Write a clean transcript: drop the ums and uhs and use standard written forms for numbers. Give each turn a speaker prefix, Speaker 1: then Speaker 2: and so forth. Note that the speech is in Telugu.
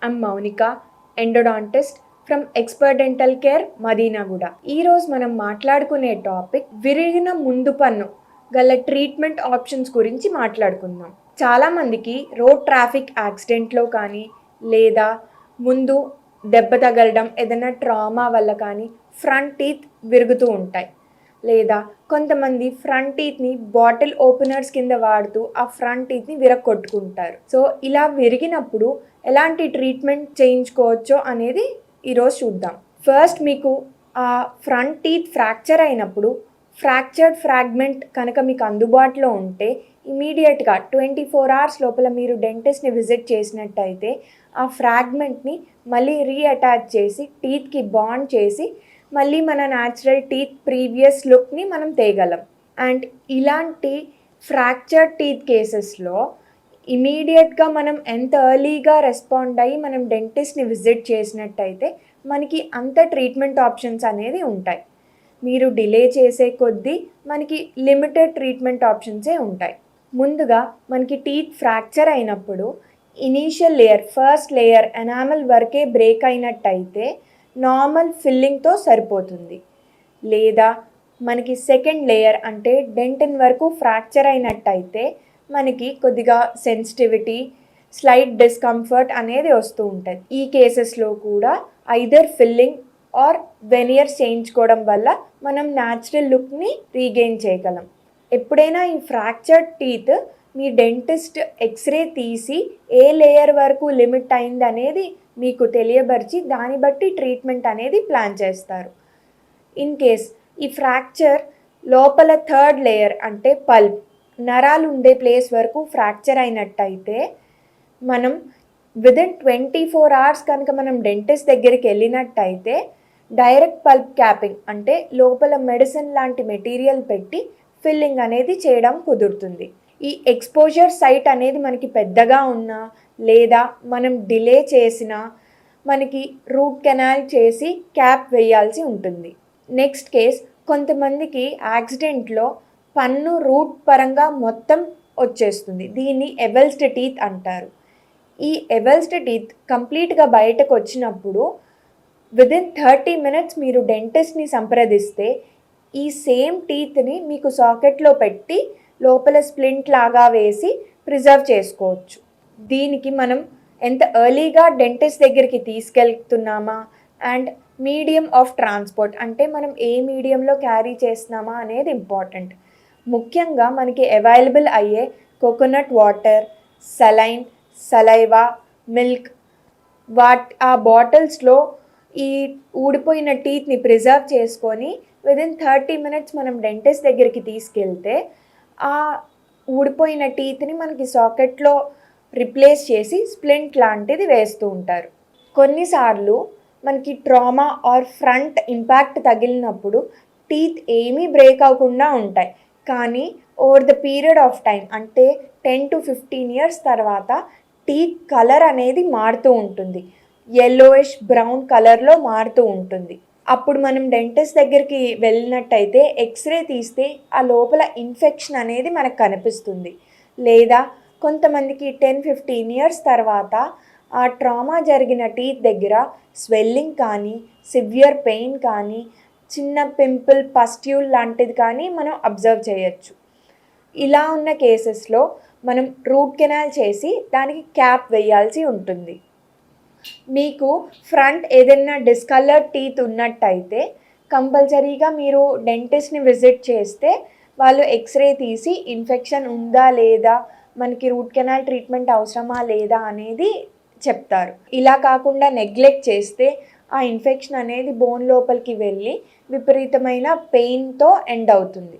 Speaker 1: I'm Maunika, endodontist from expert dental care Madinaguda. ఈరోజు మనం మాట్లాడుకునే టాపిక్ విరిగిన ముందు పన్ను గల ట్రీట్మెంట్ ఆప్షన్స్ గురించి మాట్లాడుకుందాం. చాలామందికి రోడ్ ట్రాఫిక్ యాక్సిడెంట్లో కానీ లేదా ముందు దెబ్బ తగలడం ఏదైనా ట్రామా వల్ల కానీ ఫ్రంట్ టీత్ విరుగుతూ ఉంటాయి. లేదా కొంతమంది ఫ్రంట్ టీత్ని బాటిల్ ఓపెనర్స్ కింద వాడుతూ ఆ ఫ్రంట్ టీత్ని విరగొట్టుకుంటారు. సో ఇలా విరిగినప్పుడు ఎలాంటి ట్రీట్మెంట్ చేయించుకోవచ్చో అనేది ఈరోజు చూద్దాం. ఫస్ట్ మీకు ఆ ఫ్రంట్ టీత్ ఫ్రాక్చర్ అయినప్పుడు ఫ్రాక్చర్డ్ ఫ్రాగ్మెంట్ కనుక మీకు అందుబాటులో ఉంటే ఇమీడియట్గా 24 hours లోపల మీరు డెంటిస్ట్ని విజిట్ చేసినట్టయితే ఆ ఫ్రాగ్మెంట్ని మళ్ళీ రీఅటాచ్ చేసి టీత్కి బాండ్ చేసి మళ్ళీ మన న్యాచురల్ టీత్ ప్రీవియస్ లుక్ని మనం తేగలం. అండ్ ఇలాంటి ఫ్రాక్చర్డ్ టీత్ కేసెస్లో ఇమీడియట్గా మనం ఎంత ఎర్లీగా రెస్పాండ్ అయ్యి మనం డెంటిస్ట్ని విజిట్ చేసినట్టయితే మనకి అంత ట్రీట్మెంట్ ఆప్షన్స్ అనేది ఉంటాయి. మీరు డిలే చేసే కొద్దీ మనకి లిమిటెడ్ ట్రీట్మెంట్ ఆప్షన్సే ఉంటాయి. ముందుగా మనకి టీత్ ఫ్రాక్చర్ అయినప్పుడు initial layer first layer enamel వరకే బ్రేక్ అయినట్టయితే నార్మల్ ఫిల్లింగ్తో సరిపోతుంది. లేదా మనకి సెకండ్ లేయర్ అంటే డెంటిన్ వరకు ఫ్రాక్చర్ అయినట్టయితే మనకి కొద్దిగా సెన్సిటివిటీ స్లైట్ డిస్కంఫర్ట్ అనేది వస్తూ ఉంటుంది. ఈ కేసెస్లో కూడా ఐదర్ ఫిల్లింగ్ ఆర్ వెనియర్స్ చేయించుకోవడం వల్ల మనం న్యాచురల్ లుక్ని రీగెయిన్ చేయగలం. ఎప్పుడైనా ఈ ఫ్రాక్చర్డ్ టీత్ మీ డెంటిస్ట్ ఎక్స్రే తీసి ఏ లేయర్ వరకు లిమిట్ అయింది అనేది మీకు తెలియబరిచి దాన్ని బట్టి ట్రీట్మెంట్ అనేది ప్లాన్ చేస్తారు. ఇన్ కేస్ ఈ ఫ్రాక్చర్ లోపల థర్డ్ లేయర్ అంటే పల్ప్ నరాలు ఉండే ప్లేస్ వరకు ఫ్రాక్చర్ అయినట్టయితే మనం విదిన్ 24 hours కనుక మనం డెంటిస్ట్ దగ్గరికి వెళ్ళినట్టయితే డైరెక్ట్ పల్ప్ క్యాపింగ్ అంటే లోపల మెడిసిన్ లాంటి మెటీరియల్ పెట్టి ఫిల్లింగ్ అనేది చేయడం కుదురుతుంది. ఈ ఎక్స్పోజర్ సైట్ అనేది మనకి పెద్దగా ఉన్నా లేదా మనం డిలే చేసినా మనకి రూట్ కెనాల్ చేసి క్యాప్ వేయాల్సి ఉంటుంది. నెక్స్ట్ కేస్ కొంతమందికి యాక్సిడెంట్లో పన్ను రూట్ పరంగా మొత్తం వచ్చేస్తుంది. దీన్ని ఎవెల్స్డ్ టీత్ అంటారు. ఈ ఎవెల్స్డ్ టీత్ కంప్లీట్గా బయటకు వచ్చినప్పుడు విదిన్ 30 minutes మీరు డెంటిస్ట్ని సంప్రదిస్తే ఈ సేమ్ టీత్ని మీకు సాకెట్లో పెట్టి లోపల స్ప్లింట్ లాగా వేసి ప్రిజర్వ్ చేసుకోవచ్చు. దీనికి మనం ఎంత ఎర్లీగా డెంటిస్ట్ దగ్గరికి తీసుకెళ్తున్నామా అండ్ మీడియం ఆఫ్ ట్రాన్స్పోర్ట్ అంటే మనం ఏ మీడియంలో క్యారీ చేస్తున్నామా అనేది ఇంపార్టెంట్. ముఖ్యంగా మనకి అవైలబుల్ అయ్యే coconut water, saline, saliva, milk ఆ బాటిల్స్లో ఈ ఊడిపోయిన టీత్ని ప్రిజర్వ్ చేసుకొని విదిన్ 30 minutes మనం డెంటిస్ట్ దగ్గరికి తీసుకెళ్తే ఆ ఊడిపోయిన టీత్ని మనకి సాకెట్లో రిప్లేస్ చేసి స్ప్లింట్ లాంటిది వేస్తూ ఉంటారు. కొన్నిసార్లు మనకి ట్రామా ఆర్ ఫ్రంట్ ఇంపాక్ట్ తగిలినప్పుడు టీత్ ఏమీ బ్రేక్ అవ్వకుండా ఉంటాయి. కానీ over the period of time అంటే 10 to 15 years తర్వాత టీత్ కలర్ అనేది మారుతూ ఉంటుంది. yellowish బ్రౌన్ కలర్లో మారుతూ ఉంటుంది. అప్పుడు మనం డెంటిస్ట్ దగ్గరికి వెళ్ళినట్టయితే ఎక్స్రే తీస్తే ఆ లోపల ఇన్ఫెక్షన్ అనేది మనకు కనిపిస్తుంది. లేదా కొంతమందికి 10-15 years తర్వాత ఆ ట్రామా జరిగిన టీత్ దగ్గర స్వెల్లింగ్ కానీ సివియర్ పెయిన్ కానీ చిన్న పింపుల్ పస్ట్యూల్ లాంటిది కానీ మనం అబ్జర్వ్ చేయొచ్చు. ఇలా ఉన్న కేసెస్లో మనం రూట్ కెనాల్ చేసి దానికి క్యాప్ వేయాల్సి ఉంటుంది. మీకు ఫ్రంట్ ఏదైనా డిస్కలర్డ్ టీత్ ఉన్నట్టయితే కంపల్సరీగా మీరు డెంటిస్ట్ని విజిట్ చేస్తే వాళ్ళు ఎక్స్రే తీసి ఇన్ఫెక్షన్ ఉందా లేదా మనకి రూట్ కెనాల్ ట్రీట్మెంట్ అవసరమా లేదా అనేది చెప్తారు. ఇలా కాకుండా నెగ్లెక్ట్ చేస్తే ఆ ఇన్ఫెక్షన్ అనేది బోన్ లోపలికి వెళ్ళి విపరీతమైన పెయిన్తో ఎండ్ అవుతుంది.